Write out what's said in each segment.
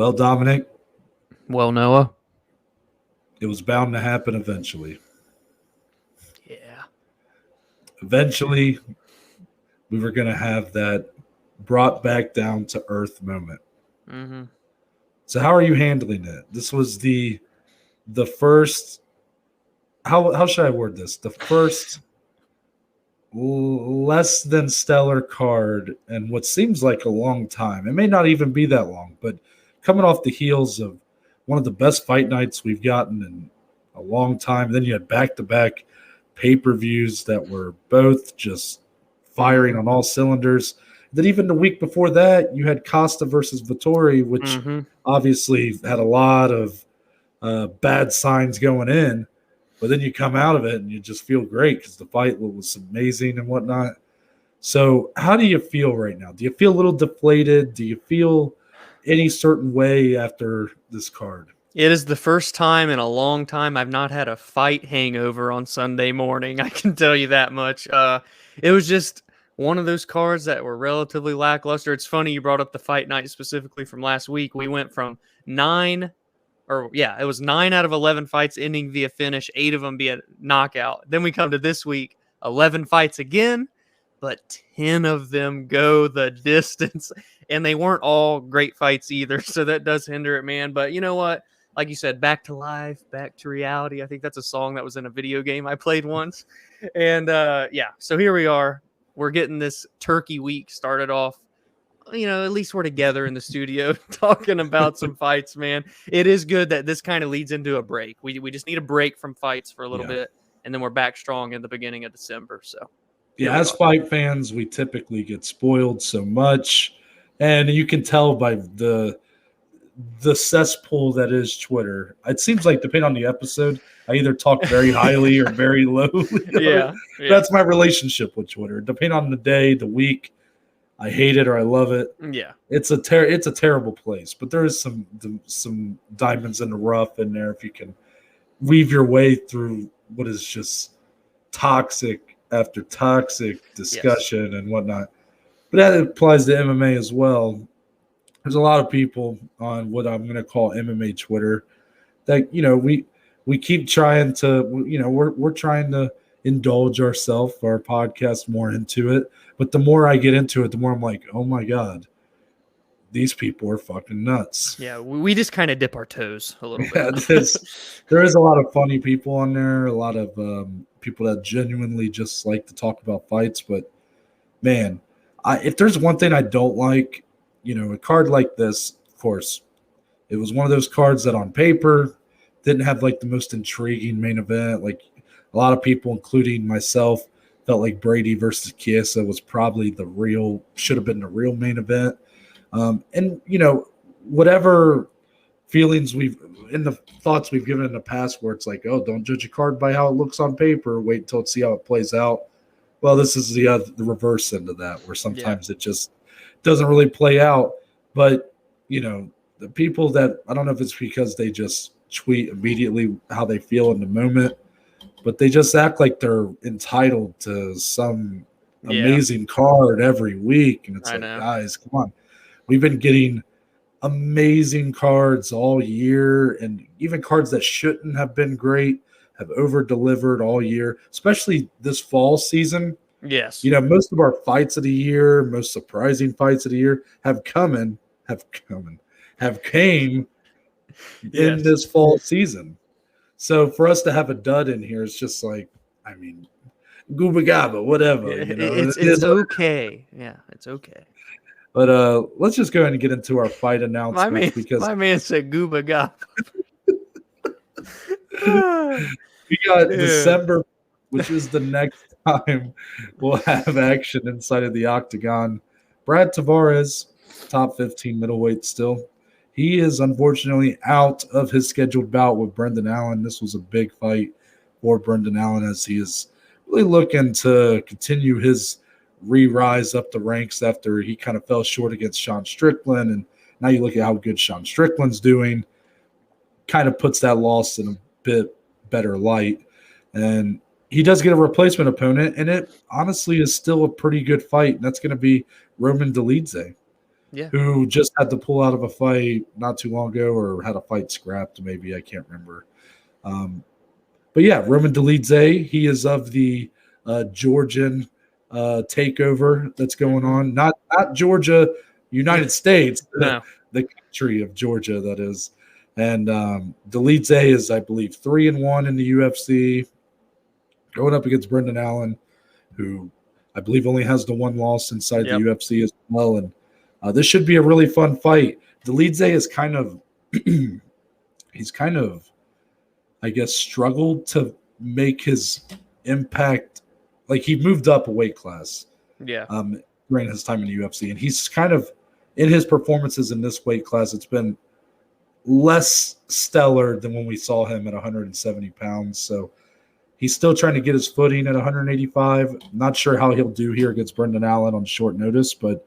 Well, Dominic, Well, Noah. it was bound to happen eventually. Yeah. Eventually, we were going to have that brought back down to earth moment. Mm-hmm. So how are you handling it? This was the first how should I word this? The first less than stellar card in what seems like a long time. It may not even be that long, but coming off the heels of one of the best fight nights we've gotten in a long time. Then you had back-to-back pay-per-views that were both just firing on all cylinders. Then even the week before that, you had Costa versus Vittori, which obviously had a lot of bad signs going in. But then you come out of it and you just feel great because the fight was amazing and whatnot. So how do you feel right now? Do you feel a little deflated? Do you feel any certain way after this card? It is the first time in a long time I've not had a fight hangover on Sunday morning. I can tell you that much. It was just one of those cards that were relatively lackluster. It's funny you brought up the fight night specifically from last week. We went from 9 out of 11 fights ending via finish, 8 of them via knockout. Then we come to this week, 11 fights again, but 10 of them go the distance. And they weren't all great fights either, so that does hinder it, man. But you know what? Like you said, back to life, back to reality. I think that's a song that was in a video game I played once. And so here we are. We're getting this turkey week started off. At least we're together in the studio talking about some fights, man. It is good that this kind of leads into a break. We just need a break from fights for a little bit, and then we're back strong in the beginning of December. So, as fight fans, we typically get spoiled so much, and you can tell by the cesspool that is Twitter. It seems like depending on the episode, I either talk very highly or very lowly. Yeah. That's my relationship with Twitter. Depending on the day, the week. I hate it or I love it. Yeah, it's a terrible place, but there is some diamonds in the rough in there if you can weave your way through what is just toxic after toxic discussion and whatnot. But that applies to MMA as well. There's a lot of people on what I'm going to call MMA Twitter that we keep trying to we're trying to indulge ourselves, our podcast, more into it. But the more I get into it, the more I'm like, oh my God, these people are fucking nuts. Yeah, we just kind of dip our toes a little bit. There is a lot of funny people on there, a lot of people that genuinely just like to talk about fights. But man, if there's one thing I don't like, a card like this, of course, it was one of those cards that on paper didn't have like the most intriguing main event. Like a lot of people, including myself, felt like Brady versus Chiesa was probably should have been the real main event. And whatever feelings the thoughts we've given in the past where it's like, oh, don't judge a card by how it looks on paper, wait until see how it plays out. Well, this is the reverse end of that, where sometimes it just doesn't really play out. But, the people that, I don't know if it's because they just tweet immediately how they feel in the moment, but they just act like they're entitled to some amazing card every week. And it's guys, come on. We've been getting amazing cards all year, and even cards that shouldn't have been great have over-delivered all year, especially this fall season. Yes. Most of our fights of the year, most surprising fights of the year came in this fall season. So for us to have a dud in here is just like, gooba gaba, whatever. It's okay. Yeah, it's okay. But let's just go ahead and get into our fight announcements because my man said gooba gaba. We got December, which is the next time we'll have action inside of the octagon. Brad Tavares, top 15 middleweight still. He is unfortunately out of his scheduled bout with Brendan Allen. This was a big fight for Brendan Allen as he is really looking to continue his re-rise up the ranks after he kind of fell short against Sean Strickland. And now you look at how good Sean Strickland's doing, kind of puts that loss in a bit better light. And he does get a replacement opponent, and it honestly is still a pretty good fight, and that's going to be Roman Dolidze. Yeah. who just had to pull out of a fight not too long ago, or had a fight scrapped, maybe, I can't remember. But yeah, Roman Dolidze, he is of the Georgian takeover that's going on. Not Georgia, United States, No. the country of Georgia, that is. And Dolidze is, I believe, 3-1 in the UFC, going up against Brendan Allen, who I believe only has the one loss inside the UFC as well. And this should be a really fun fight. Dolidze is kind of he's kind of, I guess, struggled to make his impact. Like, he moved up a weight class during his time in the UFC, and he's kind of, in his performances in this weight class, it's been less stellar than when we saw him at 170 pounds. So he's still trying to get his footing at 185. Not sure how he'll do here against Brendan Allen on short notice, but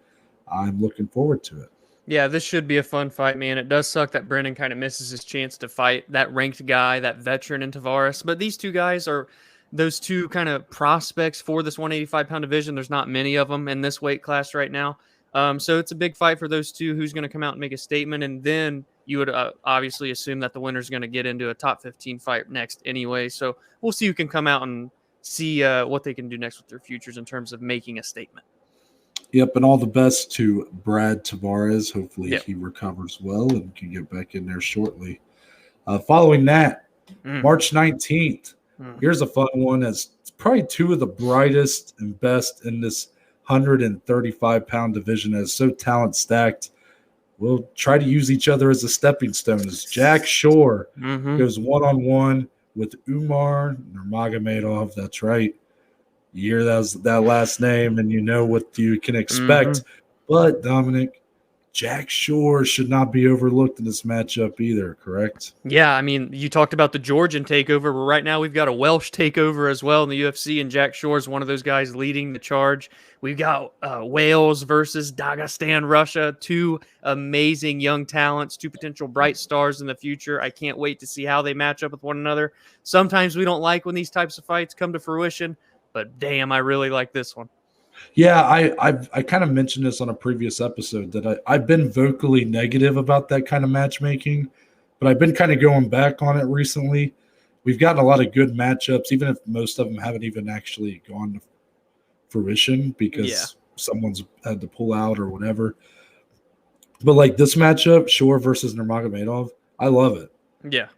I'm looking forward to it. Yeah, this should be a fun fight, man. It does suck that Brendan kind of misses his chance to fight that ranked guy, that veteran in Tavares. But these two guys are those two kind of prospects for this 185-pound division. There's not many of them in this weight class right now. So it's a big fight for those two. Who's going to come out and make a statement? And then you would obviously assume that the winner's going to get into a top 15 fight next anyway. So we'll see who can come out and see what they can do next with their futures in terms of making a statement. Yep, and all the best to Brad Tavares. Hopefully he recovers well and can get back in there shortly. Following that, March 19th, here's a fun one. As probably two of the brightest and best in this 135-pound division, as so talent stacked. We'll try to use each other as a stepping stone. As Jack Shore goes one-on-one with Umar Nurmagomedov. That's right. You hear that last name, and you know what you can expect. But, Dominic, Jack Shore should not be overlooked in this matchup either, correct? Yeah, I mean, you talked about the Georgian takeover, but right now we've got a Welsh takeover as well in the UFC, and Jack Shore is one of those guys leading the charge. We've got Wales versus Dagestan, Russia, two amazing young talents, two potential bright stars in the future. I can't wait to see how they match up with one another. Sometimes we don't like when these types of fights come to fruition, but damn, I really like this one. Yeah, I kind of mentioned this on a previous episode that I've been vocally negative about that kind of matchmaking, but I've been kind of going back on it recently. We've gotten a lot of good matchups, even if most of them haven't even actually gone to fruition because someone's had to pull out or whatever. But like this matchup, Shore versus Nurmagomedov, I love it. Yeah.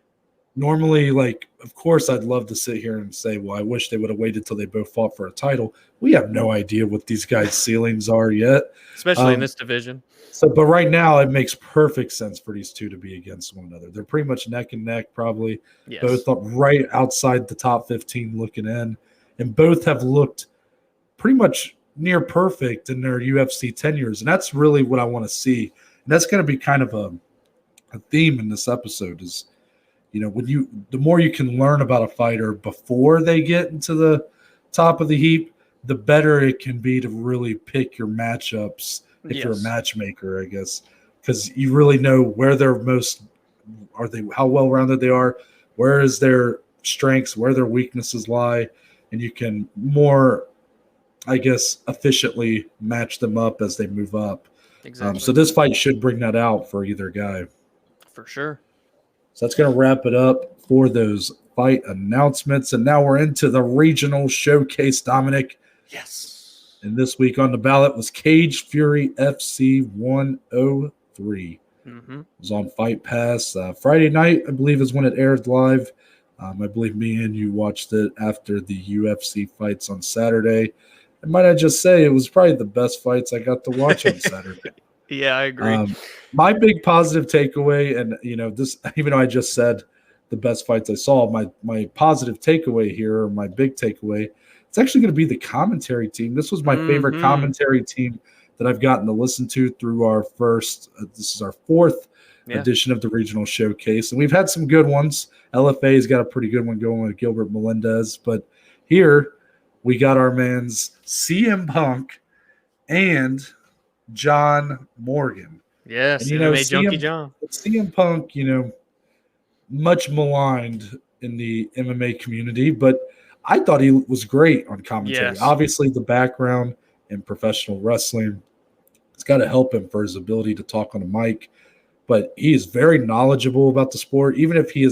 Normally, like, of course, I'd love to sit here and say, well, I wish they would have waited till they both fought for a title. We have no idea what these guys' ceilings are yet. Especially in this division. So, but right now, it makes perfect sense for these two to be against one another. They're pretty much neck and neck, probably. Yes. Both up right outside the top 15 looking in. And both have looked pretty much near perfect in their UFC tenures. And that's really what I want to see. And that's going to be kind of a theme in this episode is, you know, the more you can learn about a fighter before they get into the top of the heap, the better it can be to really pick your matchups if you're a matchmaker, I guess, because you really know where they're how well-rounded they are, where is their strengths, where their weaknesses lie, and you can more, I guess, efficiently match them up as they move up. Exactly. So this fight should bring that out for either guy. For sure. So that's going to wrap it up for those fight announcements. And now we're into the regional showcase, Dominic. Yes. And this week on the ballot was Cage Fury FC 103. It was on Fight Pass. Friday night, I believe, is when it aired live. I believe me and you watched it after the UFC fights on Saturday. And might I just say, it was probably the best fights I got to watch on Saturday. Yeah, I agree. My big positive takeaway, and you know, this, even though I just said the best fights I saw, my positive takeaway here, or my big takeaway, it's actually going to be the commentary team. This was my favorite commentary team that I've gotten to listen to through our first. This is our fourth edition of the regional showcase, and we've had some good ones. LFA's got a pretty good one going with Gilbert Melendez, but here we got our man's CM Punk and John Morgan. Yes, and, you know, Junkie John. CM Punk, you know, much maligned in the MMA community, but I thought he was great on commentary. Yes. Obviously, the background in professional wrestling, It's got to help him for his ability to talk on a mic. But he is very knowledgeable about the sport, even if he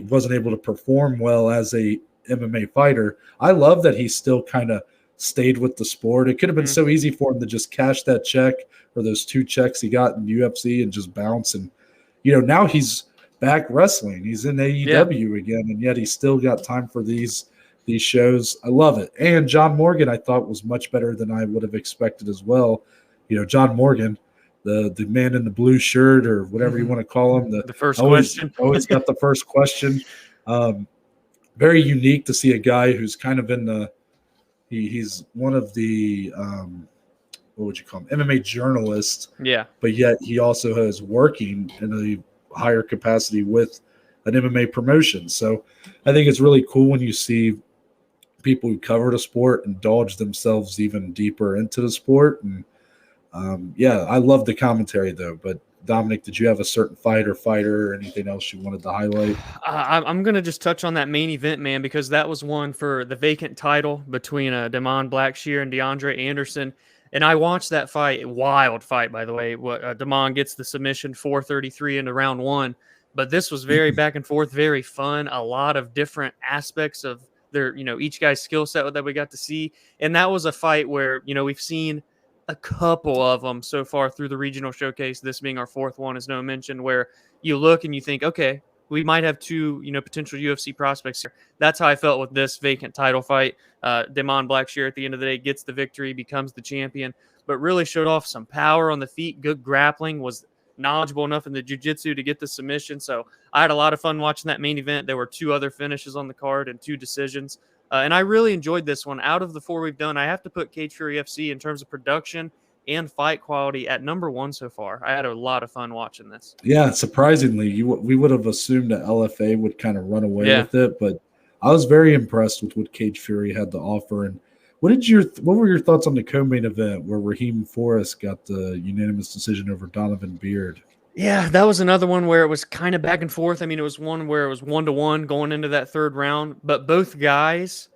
wasn't able to perform well as a MMA fighter. I love that he still kind of stayed with the sport. It could have been so easy for him to just cash that check or those 2 checks he got in UFC and just bounce. And, now he's back wrestling. He's in AEW again, and yet he's still got time for these shows. I love it. And John Morgan, I thought, was much better than I would have expected as well. John Morgan, the man in the blue shirt or whatever you want to call him. The first question. Always got the first question. Very unique to see a guy who's kind of in he's one of the what would you call him? MMA journalists. Yeah. But yet he also is working in a higher capacity with an MMA promotion. So I think it's really cool when you see people who cover the sport indulge themselves even deeper into the sport. And I love the commentary though. But Dominic, did you have a certain fighter or anything else you wanted to highlight? I'm going to just touch on that main event, man, because that was one for the vacant title between Damon Blackshear and DeAndre Anderson. And I watched that fight, wild fight, by the way. Damon gets the submission 4:33 into round 1. But this was very back and forth, very fun. A lot of different aspects of their, each guy's skill set that we got to see. And that was a fight where, we've seen a couple of them so far through the regional showcase, this being our 4th one, as Noah mentioned, where you look and you think, okay, we might have 2, potential UFC prospects here. That's how I felt with this vacant title fight. Damon Blackshear at the end of the day gets the victory, becomes the champion, but really showed off some power on the feet, good grappling, was knowledgeable enough in the jiu-jitsu to get the submission. So I had a lot of fun watching that main event. There were 2 other finishes on the card and 2 decisions. And I really enjoyed this one. Out of the 4 we've done, I have to put Cage Fury FC in terms of production and fight quality at number 1 so far. I had a lot of fun watching this. Yeah, surprisingly, we would have assumed that LFA would kind of run away with it, but I was very impressed with what Cage Fury had to offer. And what were your thoughts on the co-main event where Raheem Forrest got the unanimous decision over Donovan Beard? Yeah, that was another one where it was kind of back and forth. I mean, it was one where it was 1-1 going into that 3rd round, but both guys,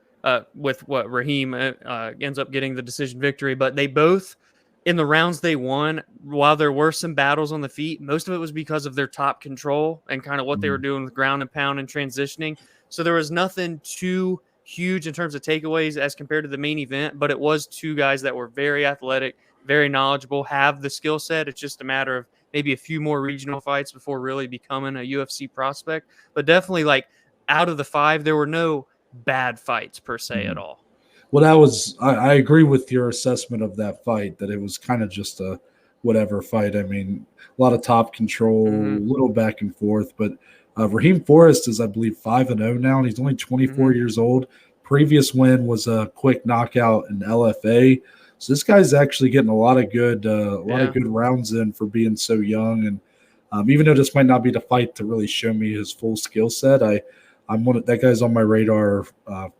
with what Raheem ends up getting the decision victory, but they both, in the rounds they won, while there were some battles on the feet, most of it was because of their top control and kind of what they were doing with ground and pound and transitioning. So there was nothing too huge in terms of takeaways as compared to the main event, but it was 2 guys that were very athletic, very knowledgeable, have the skill set. It's just a matter of maybe a few more regional fights before really becoming a UFC prospect. But definitely, like, out of the 5, there were no bad fights per se at all. Well, I agree with your assessment of that fight, that it was kind of just a whatever fight. I mean, a lot of top control, a little back and forth, but Raheem Forrest is, I believe, 5-0 now, and he's only 24 years old. Previous win was a quick knockout in LFA. So this guy's actually getting a lot of good rounds in for being so young. And even though this might not be the fight to really show me his full skill set, that guy's on my radar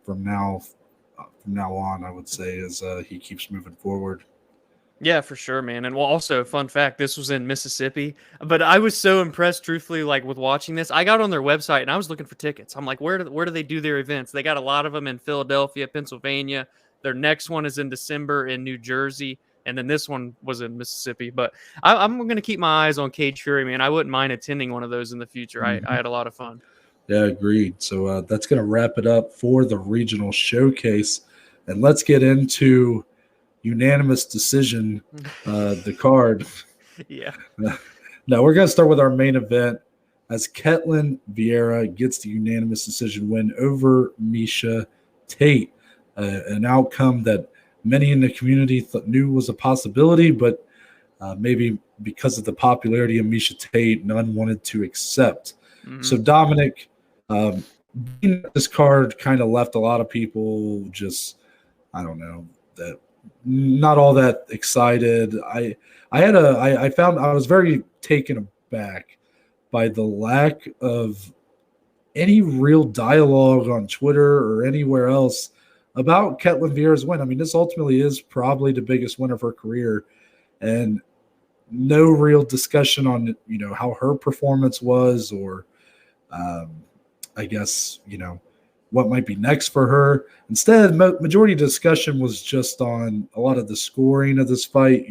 from now on, I would say, as he keeps moving forward. Yeah, for sure, man. And well, also, fun fact, this was in Mississippi. But I was so impressed, truthfully, like with watching this. I got on their website and I was looking for tickets. I'm like, where do they do their events? They got a lot of them in Philadelphia, Pennsylvania. Their next one is in December in New Jersey. And then this one was in Mississippi. But I'm going to keep my eyes on Cage Fury, man. I wouldn't mind attending one of those in the future. I had a lot of fun. Yeah, agreed. So that's going to wrap it up for the regional showcase. And let's get into unanimous decision, the card. Yeah. Now we're going to start with our main event as Ketlen Vieira gets the unanimous decision win over Miesha Tate, an outcome that many in the community knew was a possibility, but maybe because of the popularity of Miesha Tate, none wanted to accept. So Dominic, this card kind of left a lot of people just, I don't know, that not all that excited. I was very taken aback by the lack of any real dialogue on Twitter or anywhere else about Ketlen Vieira's win. I mean, this ultimately is probably the biggest win of her career, and no real discussion on, how her performance was, or I guess, what might be next for her. Instead, majority of discussion was just on a lot of the scoring of this fight.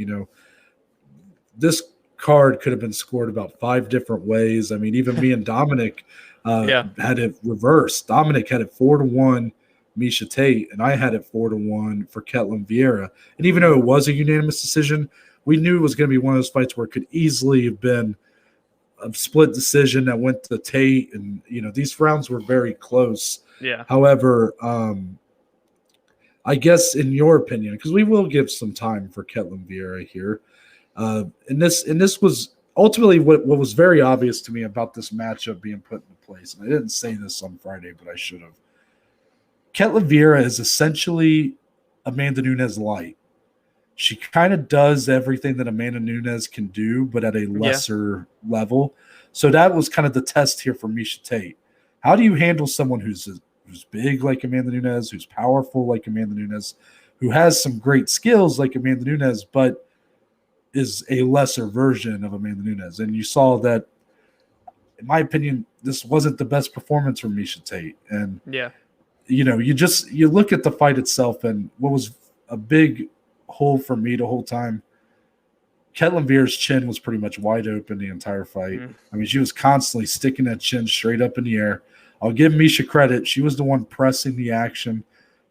This card could have been scored about 5 different ways. I mean, even me and Dominic had it reversed. Dominic had it 4-1 Miesha Tate, and I had it 4-1 for Ketlen Vieira. And even though it was a unanimous decision, we knew it was going to be one of those fights where it could easily have been a split decision that went to Tate. And, these rounds were very close. Yeah. However, I guess in your opinion, because we will give some time for Ketlen Vieira here, and this was ultimately what was very obvious to me about this matchup being put into place. And I didn't say this on Friday, but I should have. Ketlen Vieira is essentially Amanda Nunes light. She kind of does everything that Amanda Nunes can do, but at a lesser level. So that was kind of the test here for Miesha Tate. How do you handle someone who's big like Amanda Nunes, who's powerful like Amanda Nunes, who has some great skills like Amanda Nunes, but is a lesser version of Amanda Nunes? And you saw that, in my opinion, this wasn't the best performance from Miesha Tate. And you look at the fight itself, and what was a big hole for me the whole time, Ketlen Vieira's chin was pretty much wide open the entire fight. I mean, she was constantly sticking that chin straight up in the air. I'll give Miesha credit. She was the one pressing the action.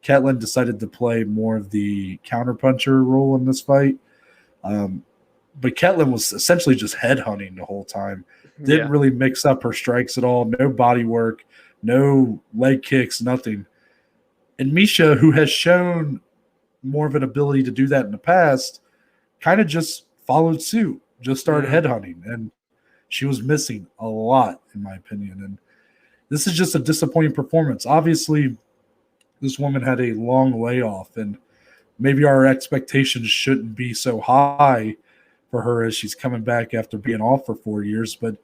Ketlen decided to play more of the counterpuncher role in this fight. But Ketlen was essentially just headhunting the whole time. Didn't really mix up her strikes at all. No body work, no leg kicks, nothing. And Miesha, who has shown more of an ability to do that in the past, kind of just followed suit, just started headhunting. And she was missing a lot, in my opinion. And this is just a disappointing performance. Obviously, this woman had a long layoff, and maybe our expectations shouldn't be so high for her as she's coming back after being off for 4 years. But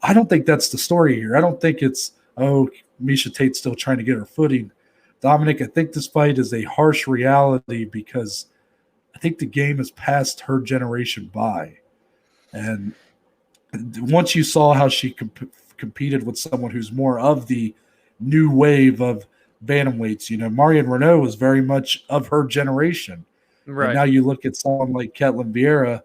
I don't think that's the story here. I don't think it's, Miesha Tate's still trying to get her footing. Dominic, I think this fight is a harsh reality because I think the game has passed her generation by. And once you saw how she competed with someone who's more of the new wave of bantamweights, Marion Renault was very much of her generation. Right. And now you look at someone like Ketlen Vieira,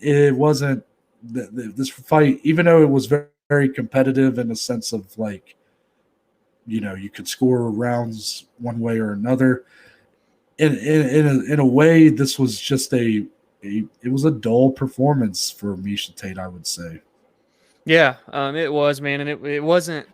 it wasn't this fight, even though it was very, very competitive in the sense of like, you could score rounds one way or another. In a way, this was just it was a dull performance for Miesha Tate, I would say. Yeah, it was, man, and it wasn't.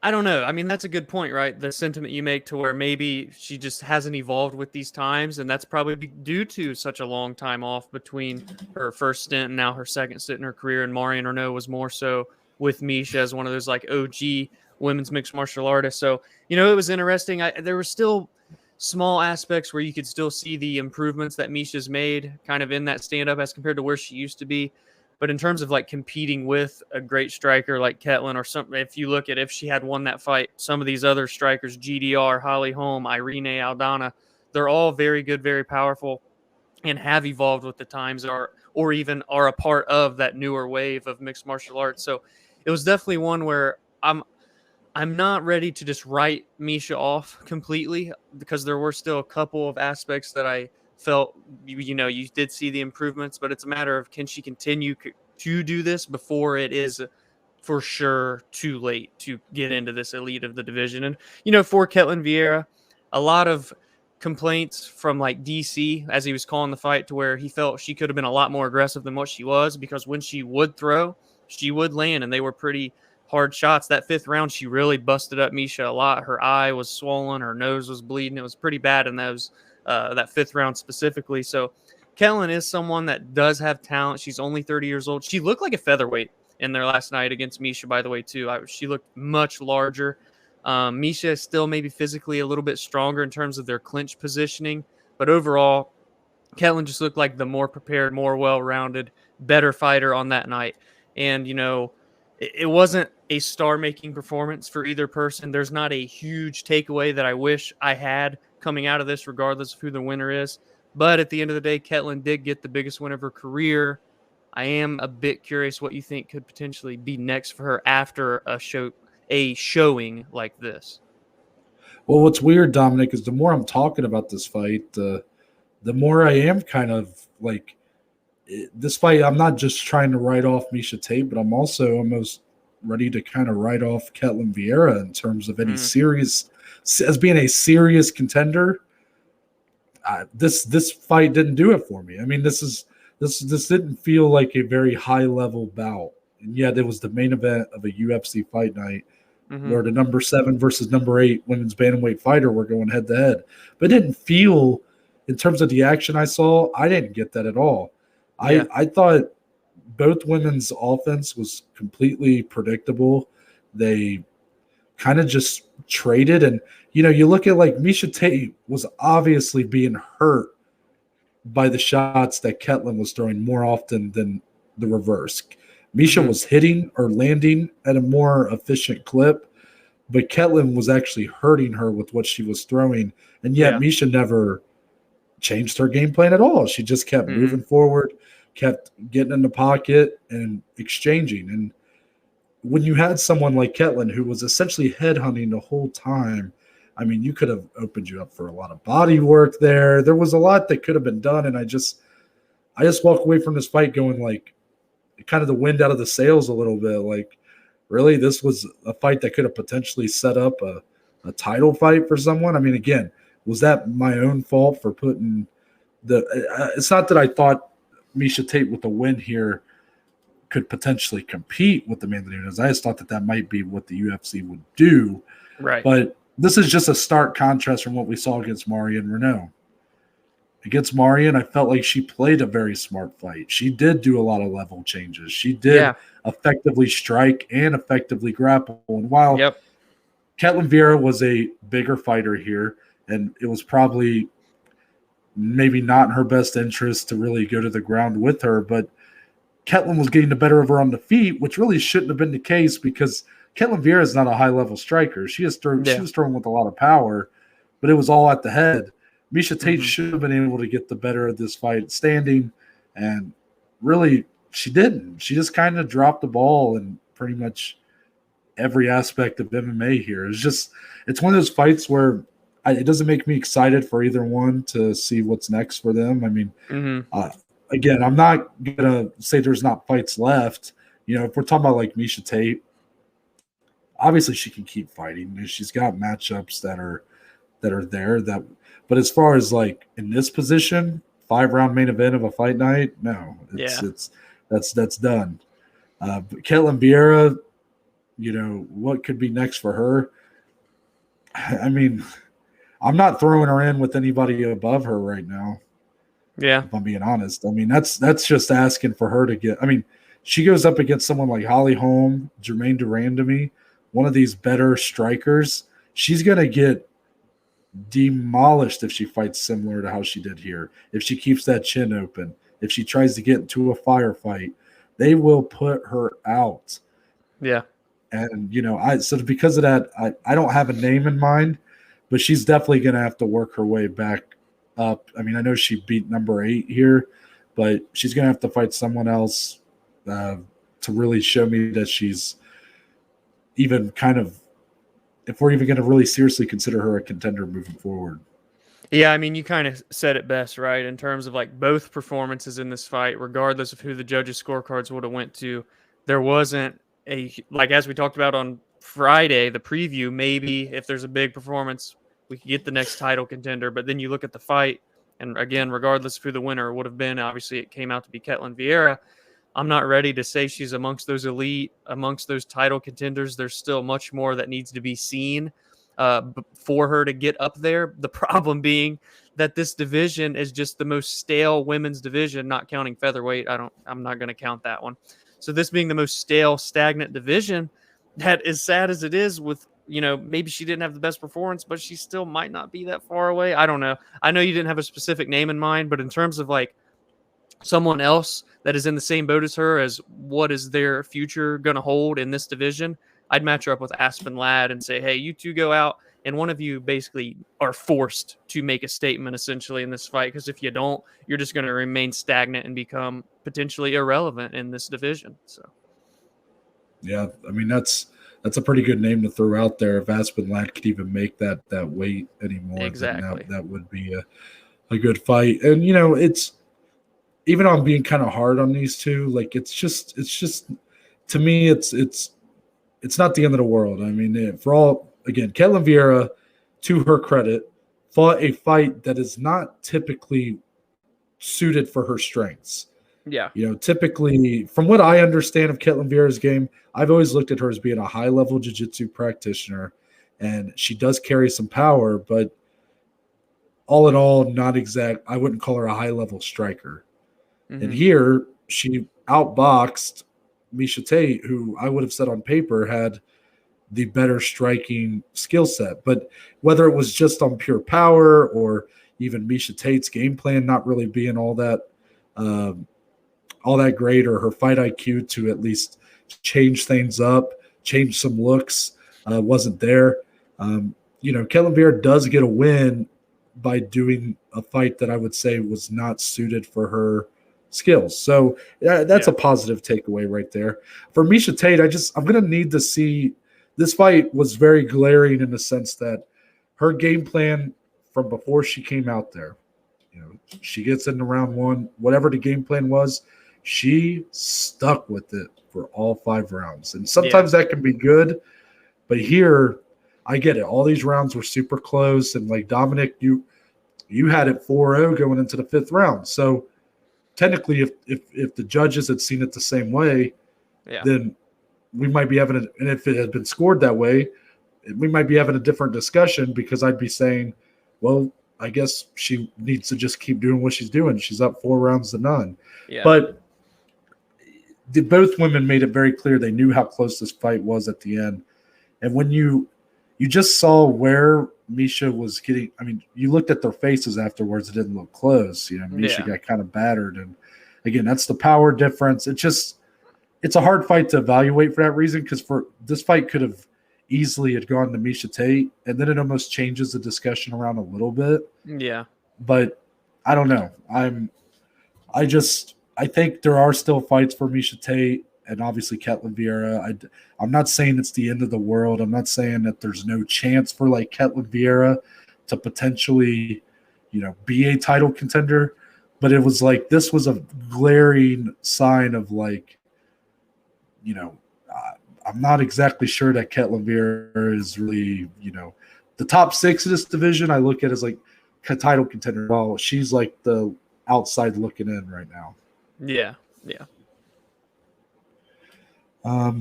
I don't know. I mean, that's a good point, right? The sentiment you make to where maybe she just hasn't evolved with these times, and that's probably due to such a long time off between her first stint and now her second stint in her career. And Marion Renault was more so with Miesha as one of those like OG women's mixed martial artists. So, it was interesting. There were still small aspects where you could still see the improvements that Miesha's made kind of in that stand-up as compared to where she used to be. But in terms of like competing with a great striker like Ketlen or something, if you look at if she had won that fight, some of these other strikers, GDR, Holly Holm, Irene Aldana, they're all very good, very powerful, and have evolved with the times or even are a part of that newer wave of mixed martial arts. So it was definitely one where I'm not ready to just write Miesha off completely because there were still a couple of aspects that I felt, you did see the improvements, but it's a matter of can she continue to do this before it is for sure too late to get into this elite of the division. And, for Ketlen Vieira, a lot of complaints from like DC as he was calling the fight to where he felt she could have been a lot more aggressive than what she was because when she would throw, she would land, and they were pretty hard shots. That 5th round, she really busted up Miesha a lot. Her eye was swollen, her nose was bleeding. It was pretty bad in those that 5th round specifically. So Ketlen is someone that does have talent. She's only 30 years old. She looked like a featherweight in there last night against Miesha, by the way, too. She looked much larger. Miesha is still maybe physically a little bit stronger in terms of their clinch positioning, but overall, Ketlen just looked like the more prepared, more well-rounded, better fighter on that night. And, it wasn't a star-making performance for either person. There's not a huge takeaway that I wish I had coming out of this, regardless of who the winner is. But at the end of the day, Ketlen did get the biggest win of her career. I am a bit curious what you think could potentially be next for her after a showing like this. Well, what's weird, Dominic, is the more I'm talking about this fight, the more I am kind of like this fight. I'm not just trying to write off Miesha Tate, but I'm also almost ready to kind of write off Ketlen Vieira in terms of any serious as being a serious contender. This fight didn't do it for me. I mean, this didn't feel like a very high level bout, and yet it was the main event of a UFC Fight Night where the number 7 versus number 8 women's bantamweight fighter were going head to head. But it didn't feel, in terms of the action I saw, I didn't get that at all. Yeah. I thought both women's offense was completely predictable. They kind of just traded. And, you look at like Miesha Tate was obviously being hurt by the shots that Ketlen was throwing more often than the reverse. Miesha was hitting or landing at a more efficient clip, but Ketlen was actually hurting her with what she was throwing. And yet Miesha never changed her game plan at all. She just kept moving forward, kept getting in the pocket and exchanging. And when you had someone like Ketlen who was essentially headhunting the whole time, I mean, you could have opened you up for a lot of body work there. There was a lot that could have been done. And I just walk away from this fight going like, kind of the wind out of the sails a little bit. Like, really, this was a fight that could have potentially set up a title fight for someone. I mean, again, was that my own fault for putting it's not that I thought Miesha Tate with the win here could potentially compete with Amanda Nunes. I just thought that might be what the UFC would do. Right. But this is just a stark contrast from what we saw against Marion Renault. Against Marion, I felt like she played a very smart fight. She did do a lot of level changes. She did effectively strike and effectively grapple. And while Ketlen Vieira was a bigger fighter here, and it was probably maybe not in her best interest to really go to the ground with her, but Ketlen was getting the better of her on the feet, which really shouldn't have been the case because Ketlen Vieira is not a high-level striker. She was throwing with a lot of power, but it was all at the head. Miesha Tate should have been able to get the better of this fight standing, and really she didn't. She just kind of dropped the ball in pretty much every aspect of MMA here. It's one of those fights where it doesn't make me excited for either one to see what's next for them. I mean, again, I'm not going to say there's not fights left. If we're talking about like Miesha Tate, obviously she can keep fighting. She's got matchups that are there but as far as like in this position, 5-round main event of a fight night, no, that's done. But Ketlen Vieira, what could be next for her? I mean, I'm not throwing her in with anybody above her right now. Yeah, if I'm being honest. I mean, that's just asking for her to get. I mean, she goes up against someone like Holly Holm, Jermaine Durandamy, one of these better strikers. She's gonna get demolished if she fights similar to how she did here. If she keeps that chin open, if she tries to get into a firefight, they will put her out. Yeah. And so because of that, I don't have a name in mind, but she's definitely gonna have to work her way back up. I mean, I know she beat number 8 here, but she's gonna have to fight someone else to really show me that she's even kind of, if we're even going to really seriously consider her a contender moving forward. Yeah, I mean, you kind of said it best, right? In terms of like both performances in this fight, regardless of who the judges' scorecards would have went to, there wasn't as we talked about on Friday, the preview, maybe if there's a big performance, we could get the next title contender. But then you look at the fight, and again, regardless of who the winner would have been, obviously it came out to be Ketlen Vieira. I'm not ready to say she's amongst those elite, amongst those title contenders. There's still much more that needs to be seen for her to get up there. The problem being that this division is just the most stale women's division, not counting featherweight. I'm not going to count that one. So this being the most stale, stagnant division, that is sad as it is with, maybe she didn't have the best performance, but she still might not be that far away. I don't know. I know you didn't have a specific name in mind, but in terms of like someone else that is in the same boat as her, as what is their future going to hold in this division, I'd match her up with Aspen Ladd and say, hey, you two go out, and one of you basically are forced to make a statement essentially in this fight, because if you don't, you're just going to remain stagnant and become potentially irrelevant in this division. So, yeah, I mean, that's that's a pretty good name to throw out there. If Aspen Ladd could even make that weight anymore, Exactly. then that would be a good fight. And it's even though I'm being kind of hard on these two, like it's just to me it's not the end of the world. I mean, for all again, Ketlen Vieira, to her credit, fought a fight that is not typically suited for her strengths. Yeah. Typically, from what I understand of Ketlen Vieira's game, I've always looked at her as being a high-level jiu-jitsu practitioner, and she does carry some power, but all in all, not exact. I wouldn't call her a high-level striker. Mm-hmm. And here, she outboxed Miesha Tate, who I would have said on paper had the better striking skill set. But whether it was just on pure power or even Miesha Tate's game plan not really being all that great, or her fight IQ to at least change things up, change some looks, wasn't there. Ketlen Vieira does get a win by doing a fight that I would say was not suited for her skills. So that's a positive takeaway right there. For Miesha Tate, I'm going to need to see. This fight was very glaring in the sense that her game plan from before she came out there, she gets into round one, whatever the game plan was, she stuck with it for all 5 rounds. And sometimes that can be good, but here, I get it. All these rounds were super close, and like Dominic, you had it 4-0 going into the 5th round. So technically, if the judges had seen it the same way, then we might be having and if it had been scored that way, we might be having a different discussion, because I'd be saying, well, I guess she needs to just keep doing what she's doing. She's up 4 rounds to none. Yeah. But both women made it very clear they knew how close this fight was at the end. And when you just saw where Miesha was getting, I mean, you looked at their faces afterwards, it didn't look close. Miesha got kind of battered. And again, that's the power difference. It's a hard fight to evaluate for that reason, because for this fight could have easily had gone to Miesha Tate, and then it almost changes the discussion around a little bit. Yeah. But I don't know. I think there are still fights for Miesha Tate and obviously Ketlen Vieira. I'm not saying it's the end of the world. I'm not saying that there's no chance for like Ketlen Vieira to potentially, be a title contender. But it was like, this was a glaring sign of like, I'm not exactly sure that Ketlen Vieira is really, the top 6 of this division. I look at as like a title contender. Well, she's like the outside looking in right now. Yeah.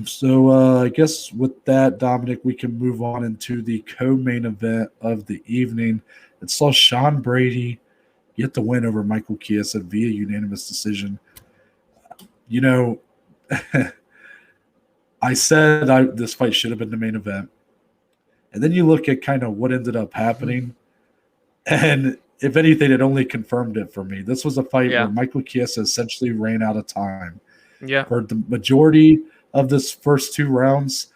So I guess with that, Dominic, we can move on into the co-main event of the evening. It saw Sean Brady get the win over Michael Chiesa via unanimous decision. I said this fight should have been the main event. And then you look at kind of what ended up happening. And if anything, it only confirmed it for me. This was a fight where Michael Chiesa essentially ran out of time. Yeah. For the majority of this first 2 rounds,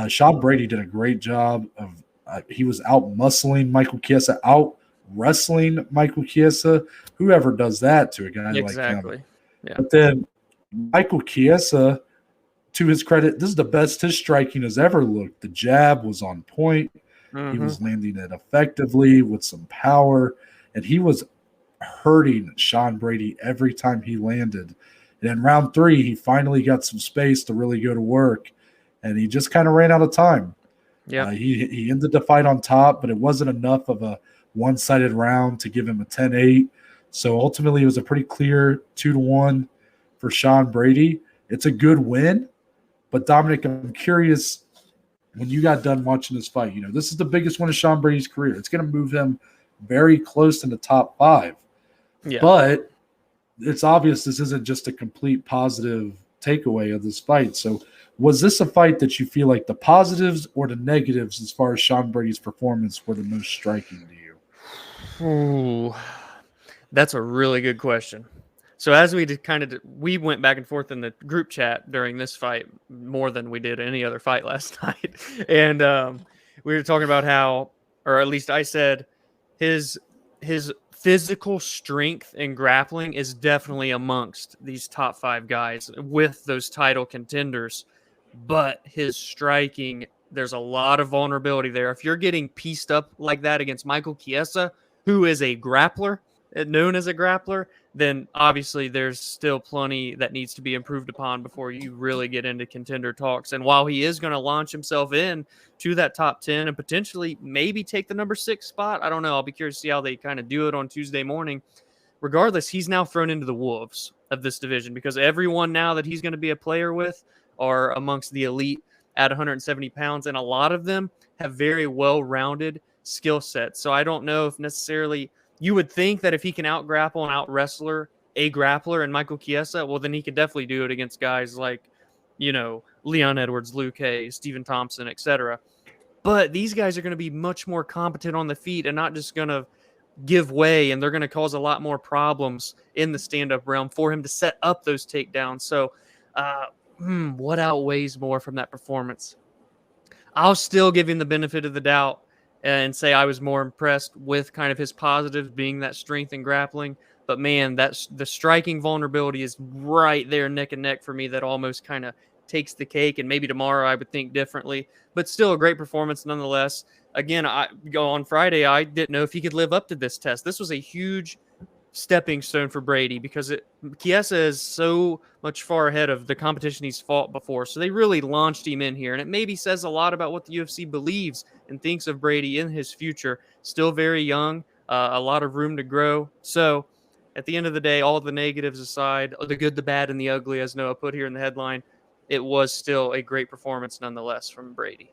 Sean Brady did a great job of he was out muscling Michael Chiesa, out wrestling Michael Chiesa. Whoever does that to a guy like him. Yeah. But then Michael Chiesa, to his credit, this is the best his striking has ever looked. The jab was on point. Mm-hmm. He was landing it effectively with some power, and he was hurting Sean Brady every time he landed. And in round 3, he finally got some space to really go to work, and he just kind of ran out of time. Yeah, he ended the fight on top, but it wasn't enough of a one-sided round to give him a 10-8. So ultimately, it was a pretty clear 2-1 for Sean Brady. It's a good win. But Dominic, I'm curious, when you got done watching this fight, this is the biggest one of Sean Brady's career. It's going to move him very close in the top 5. Yeah. But it's obvious this isn't just a complete positive takeaway of this fight. So was this a fight that you feel like the positives or the negatives as far as Sean Brady's performance were the most striking to you? Ooh, that's a really good question. So as we went back and forth in the group chat during this fight more than we did any other fight last night. And we were talking about how, or at least I said, his physical strength and grappling is definitely amongst these top 5 guys with those title contenders. but his striking, there's a lot of vulnerability there. If you're getting pieced up like that against Michael Chiesa, who is a grappler, known as a grappler, then obviously there's still plenty that needs to be improved upon before you really get into contender talks. And while he is going to launch himself in to that top 10 and potentially maybe take the number 6 spot, I don't know. I'll be curious to see how they kind of do it on Tuesday morning. Regardless, he's now thrown into the wolves of this division because everyone now that he's going to be a player with are amongst the elite at 170 pounds, and a lot of them have very well-rounded skill sets. So I don't know if necessarily you would think that if he can out-grapple and out-wrestler a grappler and Michael Chiesa, well, then he could definitely do it against guys like, Leon Edwards, Luke Hay, Stephen Thompson, etc. But these guys are going to be much more competent on the feet and not just going to give way, and they're going to cause a lot more problems in the stand-up realm for him to set up those takedowns. So what outweighs more from that performance? I'll still give him the benefit of the doubt and say I was more impressed with kind of his positives being that strength and grappling. But man, that's the striking vulnerability is right there neck and neck for me. That almost kind of takes the cake. And maybe tomorrow I would think differently, but still a great performance nonetheless. Again, on Friday, I didn't know if he could live up to this test. This was a huge stepping stone for Brady because Chiesa is so much far ahead of the competition he's fought before. So they really launched him in here. And it maybe says a lot about what the UFC believes and thinks of Brady in his future. Still very young, a lot of room to grow. So at the end of the day, all the negatives aside, the good, the bad, and the ugly, as Noah put here in the headline, it was still a great performance nonetheless from Brady.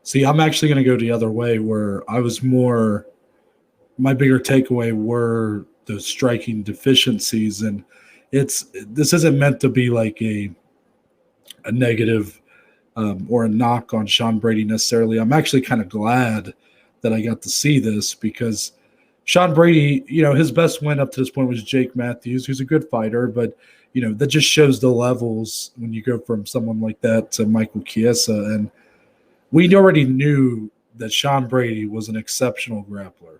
See, I'm actually going to go the other way where I was more – my bigger takeaway were the striking deficiencies. And this isn't meant to be like a negative or a knock on Sean Brady necessarily. I'm actually kind of glad that I got to see this because Sean Brady, his best win up to this point was Jake Matthews, who's a good fighter, but that just shows the levels when you go from someone like that to Michael Chiesa. And we already knew that Sean Brady was an exceptional grappler,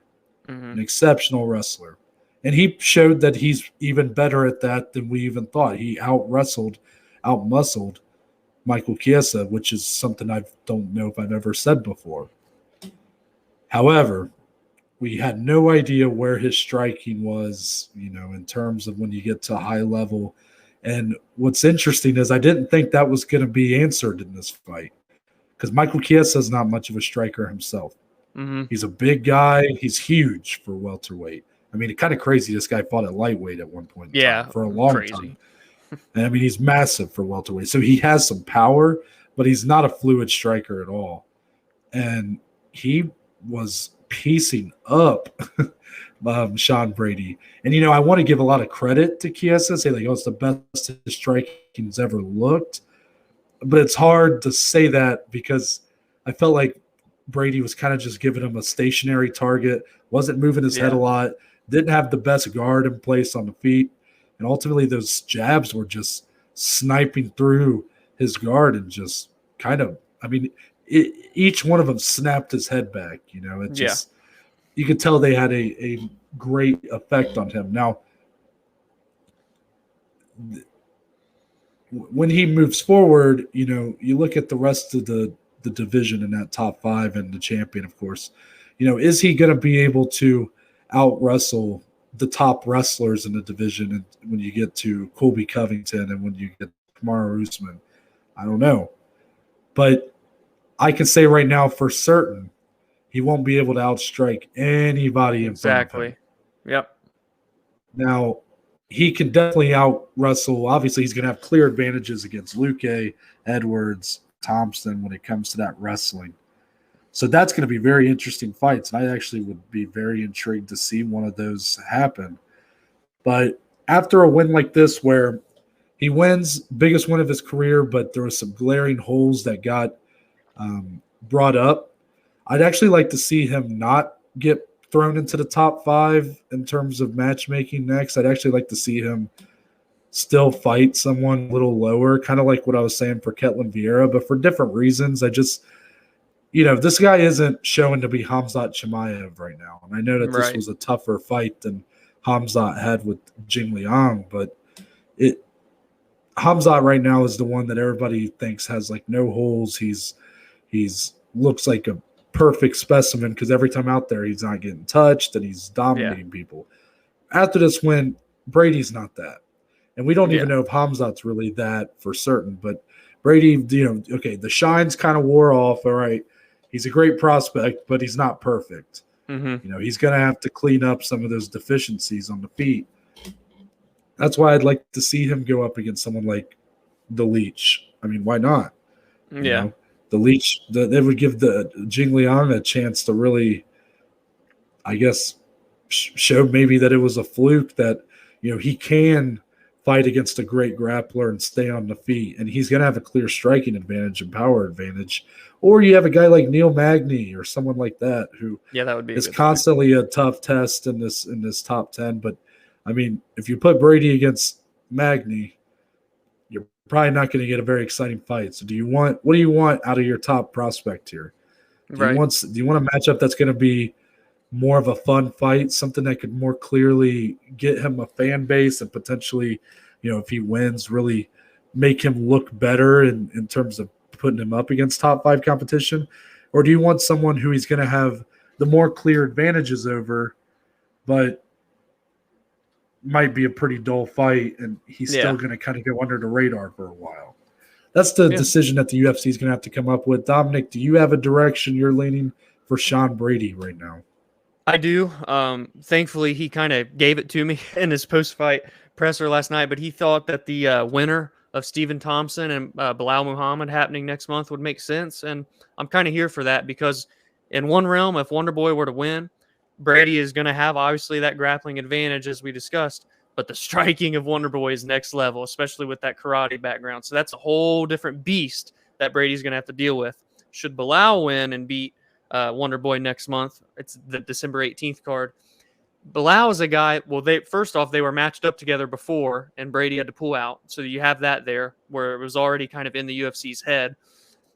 an exceptional wrestler. And he showed that he's even better at that than we even thought. He out-muscled Michael Chiesa, which is something I don't know if I've ever said before. However, we had no idea where his striking was, in terms of when you get to high level. And what's interesting is I didn't think that was going to be answered in this fight because Michael Chiesa is not much of a striker himself. He's a big guy. He's huge for welterweight. I mean, it's kind of crazy. This guy fought at lightweight at one point for a long time. And I mean, he's massive for welterweight. So he has some power, but he's not a fluid striker at all. And he was piecing up Sean Brady. And, I want to give a lot of credit to Chiesa, say like, it's the best his striking's ever looked. But it's hard to say that because I felt like Brady was kind of just giving him a stationary target, wasn't moving his head a lot, didn't have the best guard in place on the feet. And ultimately those jabs were just sniping through his guard and just kind of, each one of them snapped his head back. You could tell they had a great effect on him. Now, when he moves forward, you look at the rest of the division in that top 5 and the champion, of course, is he going to be able to out-wrestle the top wrestlers in the division? And when you get to Colby Covington and when you get Kamaru Usman, I don't know. But I can say right now for certain he won't be able to outstrike anybody in front of him. Yep. Now, he can definitely out-wrestle. Obviously, he's going to have clear advantages against Luque, Edwards, Thompson when it comes to that wrestling. So that's going to be very interesting fights. And I actually would be very intrigued to see one of those happen. But after a win like this where he wins, biggest win of his career, but there were some glaring holes that got brought up, I'd actually like to see him not get thrown into the top 5 in terms of matchmaking next. I'd actually like to see him still fight someone a little lower, kind of like what I was saying for Ketlen Vieira, but for different reasons. I just, this guy isn't showing to be Khamzat Chimaev right now. And I know that this was a tougher fight than Khamzat had with Jing Liang, but Hamzat right now is the one that everybody thinks has like no holes. He's looks like a perfect specimen because every time out there he's not getting touched and he's Yeah. dominating people. After this win, Brady's not that. And we don't Yeah. even know if Hamzat's really that for certain. But Brady, okay, the shine's kind of wore off. All right. He's a great prospect, but he's not perfect. Mm-hmm. He's going to have to clean up some of those deficiencies on the feet. That's why I'd like to see him go up against someone like the Leech. I mean, why not? Yeah. The Leech, they would give the Jing Liang a chance to really, I guess, show maybe that it was a fluke that, he can fight against a great grappler and stay on the feet. And he's going to have a clear striking advantage and power advantage. Or you have a guy like Neil Magny or someone like that who that would be is constantly a tough test in this top 10. But, I mean, if you put Brady against Magny, you're probably not going to get a very exciting fight. So what do you want out of your top prospect here? Do you want a matchup that's going to be more of a fun fight, something that could more clearly get him a fan base and potentially, if he wins, really make him look better in terms of putting him up against top 5 competition? Or do you want someone who he's going to have the more clear advantages over, but might be a pretty dull fight and he's still going to kind of go under the radar for a while? That's the decision that the UFC is going to have to come up with. Dominic, do you have a direction you're leaning for Sean Brady right now? I do. Thankfully, he kind of gave it to me in his post-fight presser last night, but he thought that the winner of Stephen Thompson and Bilal Muhammad happening next month would make sense, and I'm kind of here for that because in one realm, if Wonderboy were to win, Brady is going to have obviously that grappling advantage as we discussed, but the striking of Wonderboy is next level, especially with that karate background. So that's a whole different beast that Brady's going to have to deal with. Should Bilal win and beat Wonderboy next month, it's the December 18th card. Bilal is a guy, well, they were matched up together before, and Brady had to pull out. So you have that there, where it was already kind of in the UFC's head.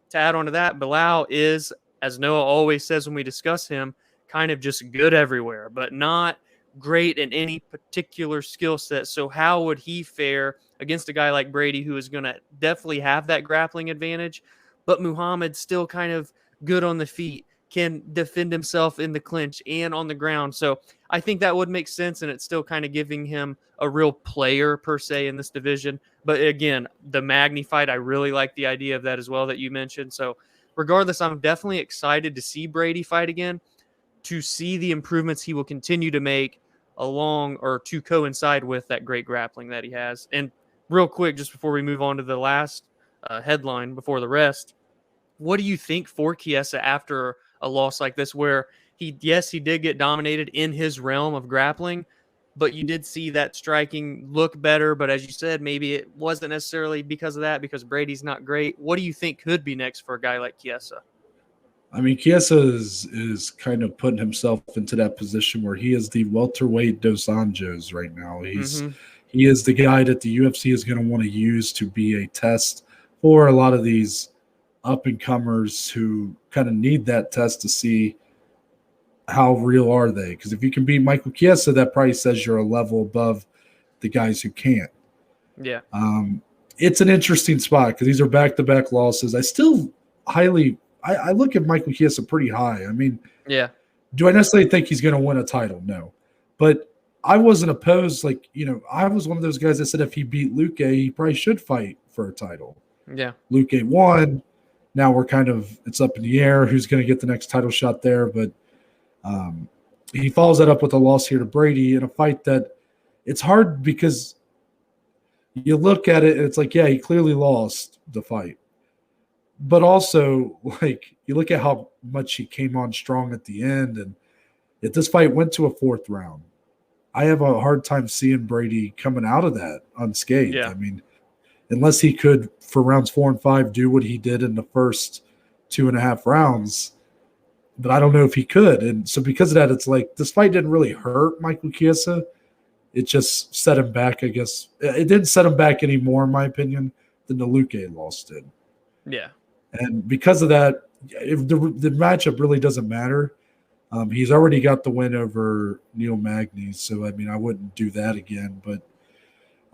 To add on to that, Bilal is, as Noah always says when we discuss him, kind of just good everywhere, but not great in any particular skill set. So how would he fare against a guy like Brady, who is going to definitely have that grappling advantage, but Muhammad's still kind of good on the feet, can defend himself in the clinch and on the ground. So I think that would make sense, and it's still kind of giving him a real player per se in this division. But again, the Magny fight, I really like the idea of that as well that you mentioned. So regardless, I'm definitely excited to see Brady fight again, to see the improvements he will continue to make along or to coincide with that great grappling that he has. And real quick, just before we move on to the last headline before the rest, what do you think for Chiesa after a loss like this, where he did get dominated in his realm of grappling, but you did see that striking look better. But as you said, maybe it wasn't necessarily because of that, because Brady's not great. What do you think could be next for a guy like Chiesa? I mean, Chiesa is kind of putting himself into that position where he is the welterweight Dos Anjos right now. He is the guy that the UFC is going to want to use to be a test for a lot of these up-and-comers who kind of need that test to see how real are they. Because if you can beat Michael Chiesa, that probably says you're a level above the guys who can't. Yeah. It's an interesting spot because these are back-to-back losses. I still I look at Michael Chiesa pretty high. I mean, yeah. Do I necessarily think he's going to win a title? No. But I wasn't opposed. I was one of those guys that said if he beat Luque, he probably should fight for a title. Yeah. Luque won. Now it's up in the air who's going to get the next title shot there. But he follows that up with a loss here to Brady in a fight that it's hard because you look at it and it's like, yeah, he clearly lost the fight. But also, you look at how much he came on strong at the end, and if this fight went to a 4th round, I have a hard time seeing Brady coming out of that unscathed. Yeah. I mean, unless he could, for rounds 4 and 5, do what he did in the first 2.5 rounds, but I don't know if he could. And so because of that, it's like this fight didn't really hurt Michael Chiesa. It just set him back, I guess. It didn't set him back any more, in my opinion, than the Luque loss did. Yeah. And because of that, if the matchup really doesn't matter. He's already got the win over Neil Magny, so I mean I wouldn't do that again. But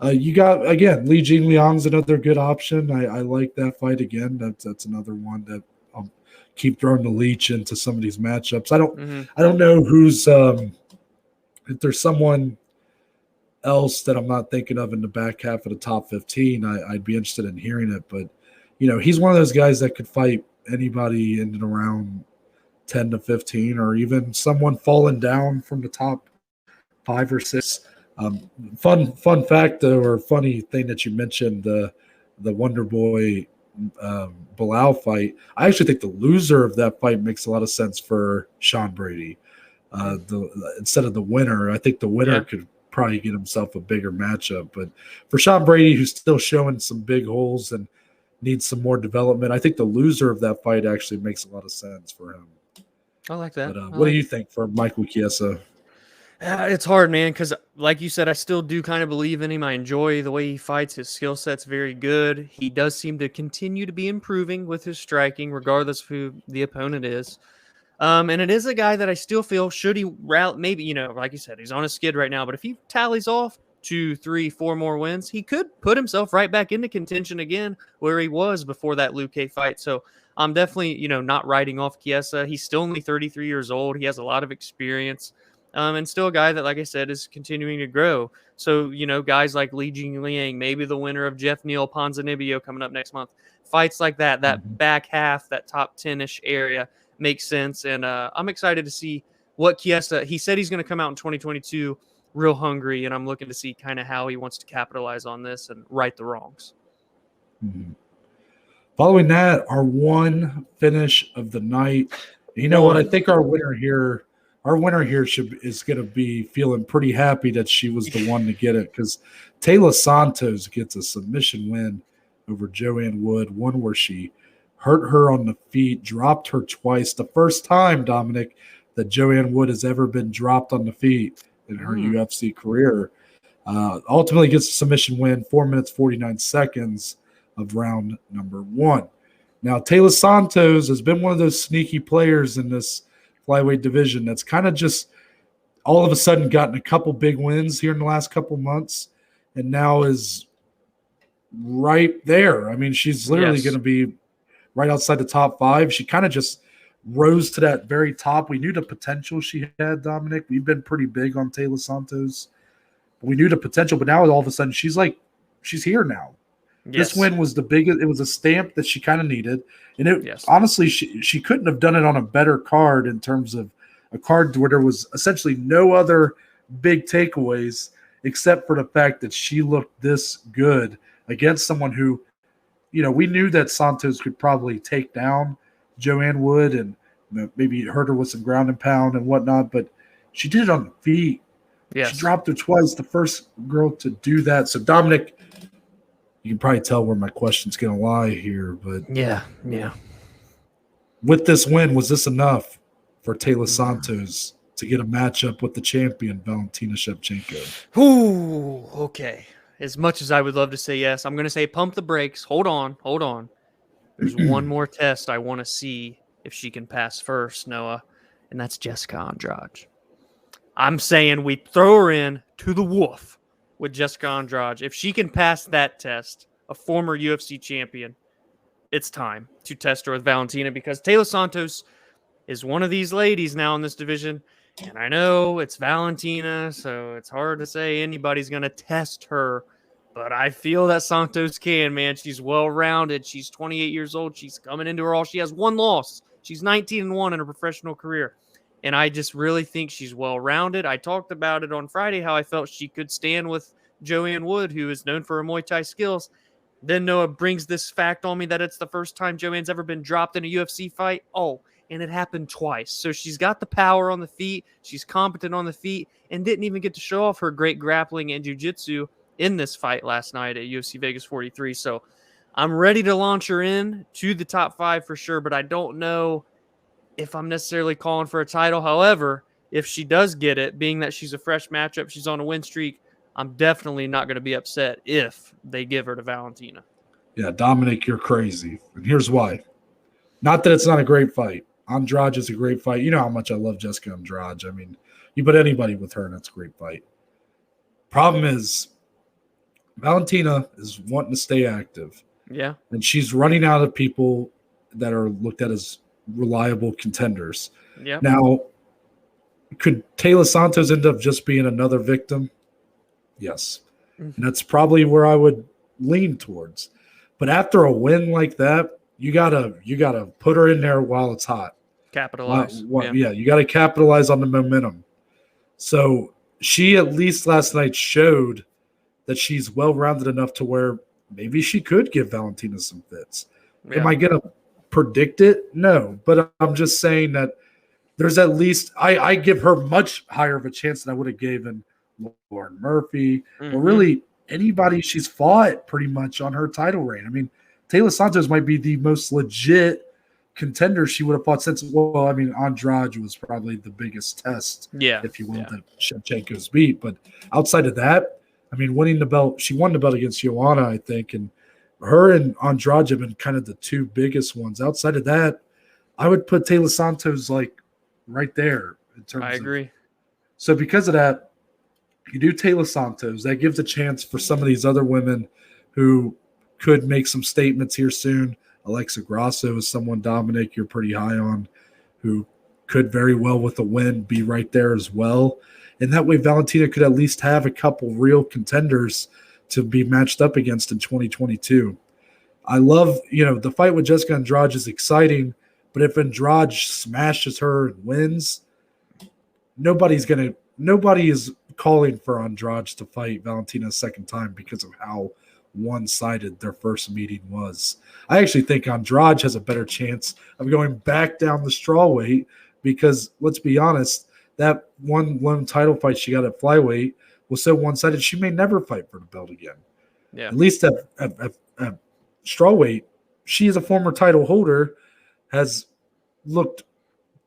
You got, again, Li Jingliang's another good option. I like that fight again. That's another one that I'll keep throwing the leech into some of these matchups. I don't know who's if there's someone else that I'm not thinking of in the back half of the top 15. I'd be interested in hearing it, but he's one of those guys that could fight anybody in and around 10 to 15, or even someone falling down from the top 5 or 6. Fun fact, though, or funny thing that you mentioned, the Wonder Boy Bilal fight. I actually think the loser of that fight makes a lot of sense for Sean Brady. Instead of the winner, I think the winner could probably get himself a bigger matchup. But for Sean Brady, who's still showing some big holes and needs some more development, I think the loser of that fight actually makes a lot of sense for him. I like that. But what do you think for Michael Chiesa? It's hard, man, because like you said, I still do kind of believe in him. I enjoy the way he fights. His skill set's very good. He does seem to continue to be improving with his striking, regardless of who the opponent is. And it is a guy that I still feel, should he maybe, like you said, he's on a skid right now, but if he tallies off 2, 3, 4 more wins, he could put himself right back into contention again where he was before that Luque fight. So I'm definitely, not writing off Chiesa. He's still only 33 years old. He has a lot of experience. And still a guy that, like I said, is continuing to grow. So, guys like Li Jingliang, maybe the winner of Jeff Neal Ponzinibbio coming up next month, fights like that back half, that top 10-ish area makes sense. And I'm excited to see what Chiesa, he said he's going to come out in 2022 real hungry, and I'm looking to see kind of how he wants to capitalize on this and right the wrongs. Mm-hmm. Following that, our one finish of the night. You know what? I think our winner here is going to be feeling pretty happy that she was the one to get it, because Taila Santos gets a submission win over Joanne Wood, one where she hurt her on the feet, dropped her twice. The first time, Dominic, that Joanne Wood has ever been dropped on the feet in her UFC career. Ultimately gets a submission win, 4 minutes, 49 seconds of round number 1. Now, Taila Santos has been one of those sneaky players in this flyweight division that's kind of just all of a sudden gotten a couple big wins here in the last couple months, and now is right there. I mean, she's literally going to be right outside the top 5. She kind of just rose to that very top. We knew the potential she had, Dominic. We've been pretty big on Taila Santos. We knew the potential, but now all of a sudden she's here now. Yes. This win was the biggest. It was a stamp that she kind of needed. And honestly, she couldn't have done it on a better card, in terms of a card where there was essentially no other big takeaways except for the fact that she looked this good against someone who, we knew that Santos could probably take down Joanne Wood and maybe hurt her with some ground and pound and whatnot, but she did it on the feet. Yes. She dropped her twice, the first girl to do that. So, Dominic, you can probably tell where my question's going to lie here, but yeah. With this win, was this enough for Taila Santos to get a matchup with the champion, Valentina Shevchenko? Ooh, okay. As much as I would love to say yes, I'm going to say pump the brakes. Hold on. There's one more test I want to see if she can pass first, Noah, and that's Jessica Andrade. I'm saying we throw her in to the wolf with Jessica Andrade. If she can pass that test, a former UFC champion, it's time to test her with Valentina, because Taila Santos is one of these ladies now in this division. And I know it's Valentina, so it's hard to say anybody's going to test her. But I feel that Santos can, man. She's well-rounded. She's 28 years old. She's coming into her all. She has one loss. She's 19-1 in her professional career. And I just really think she's well-rounded. I talked about it on Friday, how I felt she could stand with Joanne Wood, who is known for her Muay Thai skills. Then Noah brings this fact on me that it's the first time Joanne's ever been dropped in a UFC fight. Oh, and it happened twice. So she's got the power on the feet. She's competent on the feet, and didn't even get to show off her great grappling and jiu-jitsu in this fight last night at UFC Vegas 43. So I'm ready to launch her in to the top 5 for sure, but I don't know if I'm necessarily calling for a title. However, if she does get it, being that she's a fresh matchup, she's on a win streak, I'm definitely not going to be upset if they give her to Valentina. Yeah, Dominic, you're crazy. And here's why. Not that it's not a great fight. Andrade is a great fight. You know how much I love Jessica Andrade. I mean, you put anybody with her, and it's a great fight. Problem is, Valentina is wanting to stay active, Yeah. and she's running out of people that are looked at as reliable contenders. Yeah. Now, could Taila Santos end up just being another victim? Yes. And that's probably where I would lean towards. But after a win like that, you gotta put her in there while it's hot. Capitalize. Yeah, you gotta capitalize on the momentum. So she at least last night showed that she's well rounded enough to where maybe she could give Valentina some fits. Yeah. Am I gonna predict it? No, but I'm just saying that there's at least I give her much higher of a chance than I would have given Lauren Murphy or really anybody she's fought pretty much on her title reign. I mean, Taila Santos might be the most legit contender she would have fought since. Well, I mean, Andrade was probably the biggest test, if you will, that Shevchenko's beat. But outside of that, I mean, winning the belt, she won the belt against Joanna, I think, and her and Andrade have been kind of the two biggest ones. Outside of that, I would put Taila Santos like right there in terms. I agree. So because of that, you do Taila Santos. That gives a chance for some of these other women who could make some statements here soon. Alexa Grasso is someone, Dominic, you're pretty high on, who could very well, with a win, be right there as well. And that way Valentina could at least have a couple real contenders to be matched up against in 2022. I love, the fight with Jessica Andrade is exciting, but if Andrade smashes her and wins, nobody is calling for Andrade to fight Valentina a second time because of how one-sided their first meeting was. I actually think Andrade has a better chance of going back down the strawweight because, let's be honest, that one title fight she got at flyweight was so one-sided she may never fight for the belt again. Yeah. At least at strawweight, she is a former title holder, has looked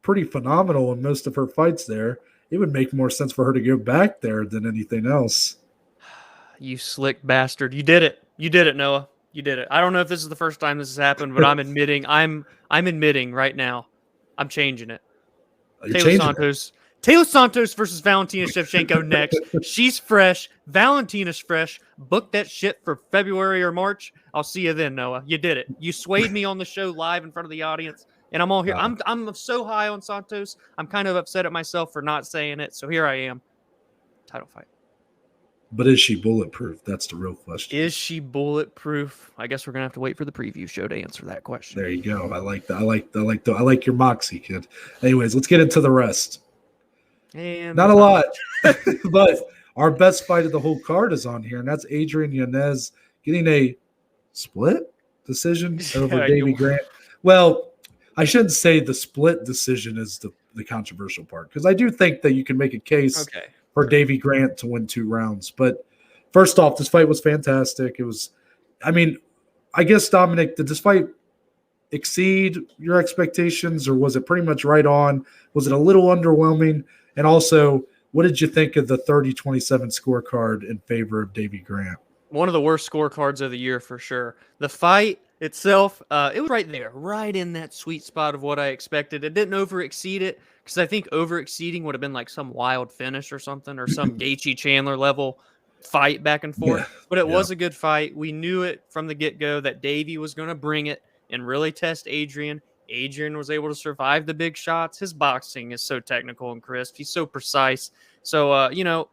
pretty phenomenal in most of her fights there. It would make more sense for her to go back there than anything else. You slick bastard. You did it. You did it, Noah. You did it. I don't know if this is the first time this has happened, but I'm admitting right now. I'm changing it. Taila Santos versus Valentina Shevchenko next. She's fresh. Valentina's fresh. Book that shit for February or March. I'll see you then, Noah. You did it. You swayed me on the show live in front of the audience, and I'm all here. I'm so high on Santos. I'm kind of upset at myself for not saying it. So here I am. Title fight. But is she bulletproof? That's the real question. Is she bulletproof? I guess we're gonna have to wait for the preview show to answer that question. There you go. I like that. I like your moxie, kid. Anyways, let's get into the rest. And not a lot, but our best fight of the whole card is on here, and that's Adrian Yanez getting a split decision over Davey Grant. Well, I shouldn't say the split decision is the controversial part, because I do think that you can make a case for Davey Grant to win 2 rounds. But first off, this fight was fantastic. It was, I guess, Dominic, did this fight exceed your expectations, or was it pretty much right on? Was it a little underwhelming? And also, what did you think of the 30-27 scorecard in favor of Davey Grant? One of the worst scorecards of the year for sure. The fight itself, it was right there, right in that sweet spot of what I expected. It didn't over-exceed it, because I think over-exceeding would have been like some wild finish or something, or some Gaethje Chandler level fight back and forth. But it was a good fight. We knew it from the get-go that Davey was going to bring it and really test Adrian. Adrian was able to survive the big shots. His boxing is so technical and crisp. He's so precise. So,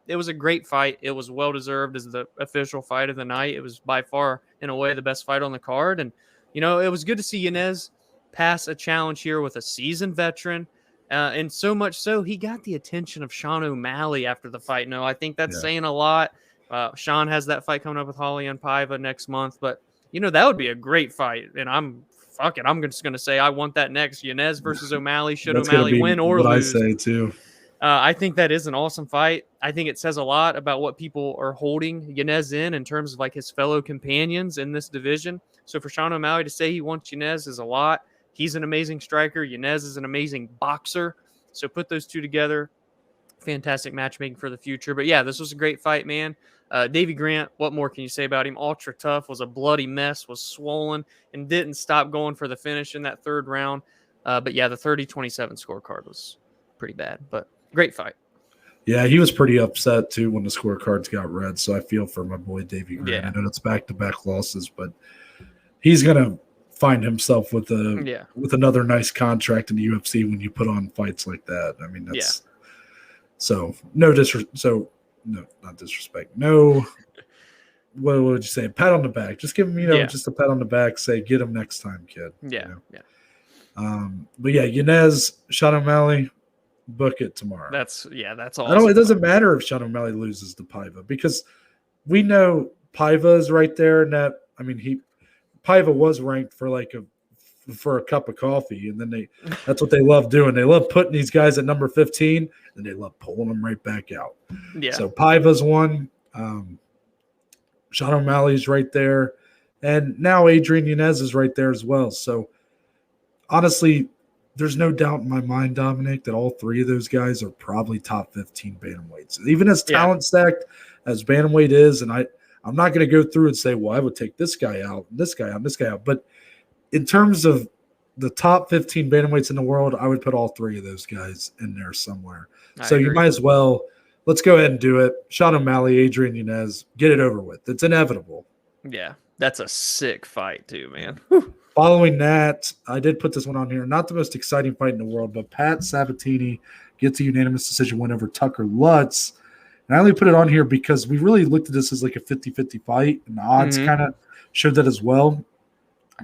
it was a great fight. It was well-deserved as the official fight of the night. It was by far, in a way, the best fight on the card. And, it was good to see Yanez pass a challenge here with a seasoned veteran. And so much so, he got the attention of Sean O'Malley after the fight. No, I think that's saying a lot. Sean has that fight coming up with Holly and Paiva next month. But, that would be a great fight. And I'm just going to say I want that next. Yanez versus O'Malley. Should O'Malley win or lose? I say, too. I think that is an awesome fight. I think it says a lot about what people are holding Yanez in terms of like his fellow companions in this division. So for Sean O'Malley to say he wants Yanez is a lot. He's an amazing striker. Yanez is an amazing boxer. So put those two together. Fantastic matchmaking for the future. But yeah, this was a great fight, man. Davey Grant, what more can you say about him? Ultra tough, was a bloody mess, was swollen, and didn't stop going for the finish in that third round. But yeah, the 30-27 scorecard was pretty bad, but great fight. Yeah, he was pretty upset too when the scorecards got read. So I feel for my boy Davey Green. Yeah. I know that's back-to-back losses, but he's gonna find himself with another nice contract in the UFC when you put on fights like that. I mean, that's so no not disrespect. No, what would you say? Pat on the back. Just give him, just a pat on the back. Say, get him next time, kid. Yeah, But yeah, Yanez, Sean O'Malley, book it tomorrow. That's awesome. I don't. It doesn't matter if Sean O'Malley loses to Paiva because we know Paiva is right there, and Paiva was ranked for a cup of coffee, and then that's what they love doing. They love putting these guys at number 15, and they love pulling them right back out. Yeah. So Paiva's one. Sean O'Malley's right there, and now Adrian Yanez is right there as well. So honestly, there's no doubt in my mind, Dominic, that all three of those guys are probably top 15 bantamweights. Even as talent stacked as bantamweight is, and I'm not going to go through and say, well, I would take this guy out, this guy out, this guy out. But in terms of the top 15 bantamweights in the world, I would put all three of those guys in there somewhere. I agree. You might as well, let's go ahead and do it. Sean O'Malley, Adrian Yanez, get it over with. It's inevitable. Yeah, that's a sick fight too, man. Following that, I did put this one on here. Not the most exciting fight in the world, but Pat Sabatini gets a unanimous decision win over Tucker Lutz. And I only put it on here because we really looked at this as like a 50-50 fight, and the odds kind of showed that as well.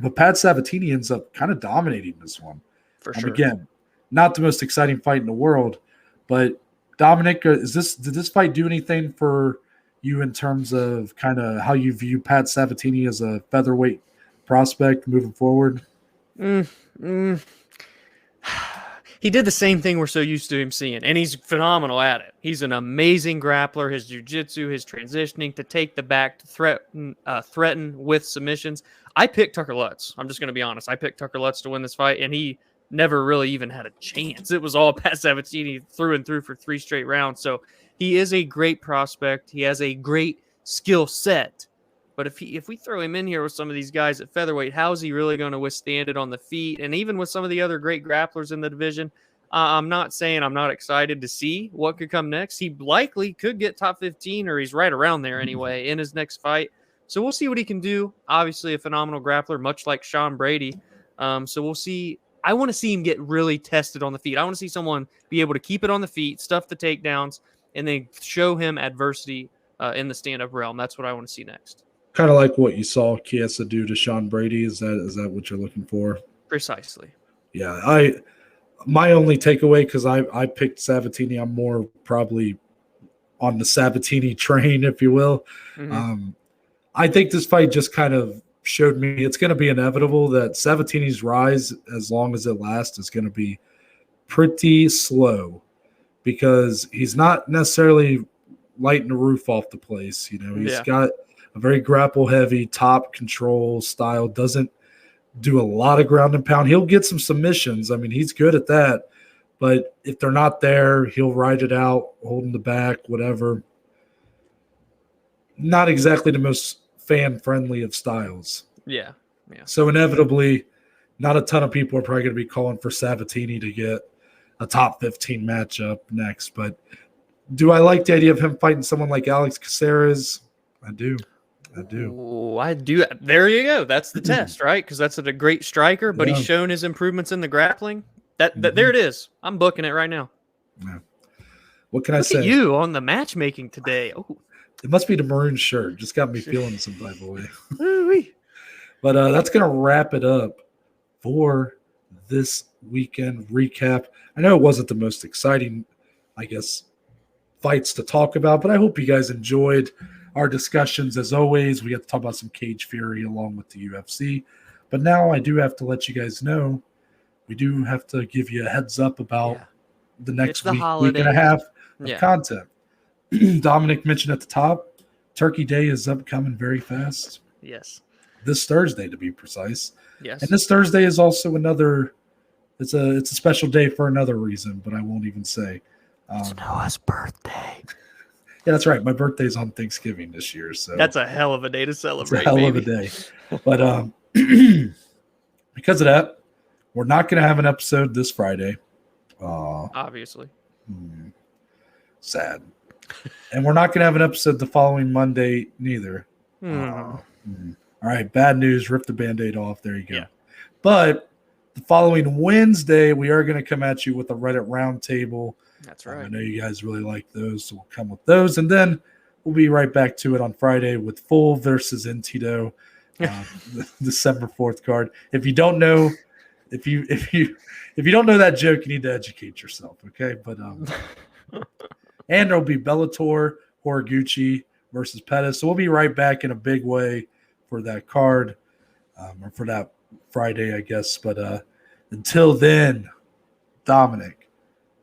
But Pat Sabatini ends up kind of dominating this one. For sure. Again, not the most exciting fight in the world, but Dominic, did this fight do anything for you in terms of kind of how you view Pat Sabatini as a featherweight prospect moving forward? He did the same thing we're so used to him seeing, and he's phenomenal at it. He's an amazing grappler. His jiu-jitsu, his transitioning to take the back, to threaten with submissions. I picked Tucker Lutz. I'm just going to be honest. I picked Tucker Lutz to win this fight, and he never really even had a chance. It was all Pat Sabatini through and through for 3 straight rounds. So he is a great prospect. He has a great skill set. But if we throw him in here with some of these guys at featherweight, how is he really going to withstand it on the feet? And even with some of the other great grapplers in the division, I'm not saying I'm not excited to see what could come next. He likely could get top 15, or he's right around there anyway in his next fight. So we'll see what he can do. Obviously a phenomenal grappler, much like Sean Brady. So we'll see. I want to see him get really tested on the feet. I want to see someone be able to keep it on the feet, stuff the takedowns, and then show him adversity in the stand-up realm. That's what I want to see next. Kind of like what you saw Chiesa do to Sean Brady. Is that what you're looking for? Precisely. Yeah, my only takeaway, because I picked Sabatini, I'm more probably on the Sabatini train, if you will. I think this fight just kind of showed me it's going to be inevitable that Sabatini's rise, as long as it lasts, is going to be pretty slow, because he's not necessarily lighting the roof off the place. He's got a very grapple-heavy, top control style, doesn't do a lot of ground and pound. He'll get some submissions. I mean, he's good at that. But if they're not there, he'll ride it out, holding the back, whatever. Not exactly the most fan-friendly of styles. Yeah. So inevitably, not a ton of people are probably going to be calling for Sabatini to get a top 15 matchup next. But do I like the idea of him fighting someone like Alex Caceres? I do. Oh, I do. There you go. That's the test, right? Because that's a great striker, but he's shown his improvements in the grappling. There it is. I'm booking it right now. Yeah. What can I say? Look at you on the matchmaking today. Oh, it must be the maroon shirt. Just got me feeling some type of way. But that's going to wrap it up for this weekend recap. I know it wasn't the most exciting, I guess, fights to talk about, but I hope you guys enjoyed our discussions. As always, we got to talk about some Cage Fury along with the UFC. But now I do have to let you guys know, we do have to give you a heads up about the next week and a half of content. Dominic mentioned at the top, Turkey Day is upcoming very fast. Yes. This Thursday, to be precise. Yes. And this Thursday is also it's a special day for another reason, but I won't even say. It's Noah's birthday. Yeah, that's right. My birthday's on Thanksgiving this year, so that's a hell of a day to celebrate. It's a hell of a day. But because of that, we're not going to have an episode this Friday. Obviously. Sad. And we're not going to have an episode the following Monday neither. All right, bad news. Rip the Band-Aid off. There you go. Yeah. But the following Wednesday, we are going to come at you with a Reddit roundtable. That's right. I know you guys really like those, so we'll come with those. And then we'll be right back to it on Friday with Full versus Intito, the December 4th card. If you don't know, if you don't know that joke, you need to educate yourself, okay? But and there'll be Bellator, Horiguchi versus Pettis. So we'll be right back in a big way for that card, or for that Friday, I guess. But until then, Dominic,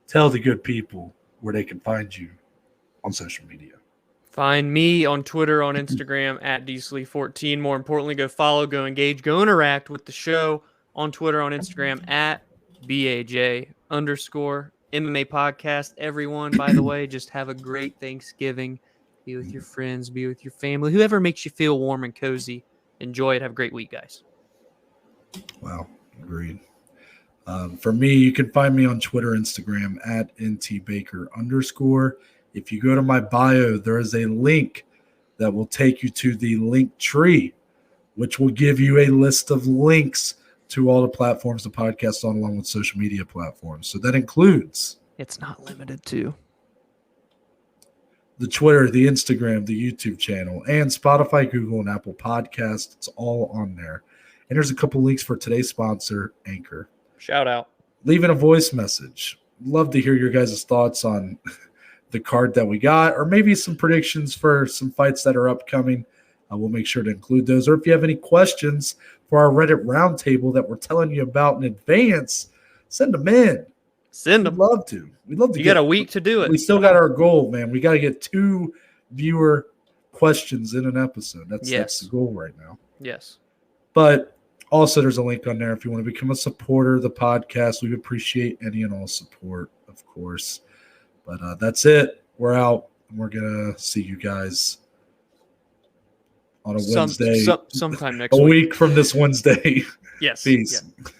tell the good people where they can find you on social media. Find me on Twitter, on Instagram at dslee14. More importantly, go follow, go engage, go interact with the show on Twitter, on Instagram at BAJ_MMA podcast. Everyone, by the way, just have a great Thanksgiving. Be with your friends, be with your family, whoever makes you feel warm and cozy. Enjoy it. Have a great week, guys. Wow, agreed. For me, you can find me on Twitter, Instagram at ntbaker_. If you go to my bio, there is a link that will take you to the link tree, which will give you a list of links to all the platforms the podcast on, along with social media platforms. So that includes, it's not limited to, the Twitter, the Instagram, the YouTube channel, and Spotify, Google, and Apple Podcasts. It's all on there. And there's a couple links for today's sponsor, Anchor. Shout out. Leaving a voice message. Love to hear your guys' thoughts on the card that we got, or maybe some predictions for some fights that are upcoming. We'll make sure to include those. Or if you have any questions for our Reddit roundtable that we're telling you about in advance, send them in. Send them. We'd love to. You got a week to do it. We still got our goal, man. We got to get 2 viewer questions in an episode. That's the goal right now. Yes. But also, there's a link on there if you want to become a supporter of the podcast. We appreciate any and all support, of course. But that's it. We're out. And we're going to see you guys on a Wednesday. Sometime next week. A week from this Wednesday. Yes. Peace. Yeah.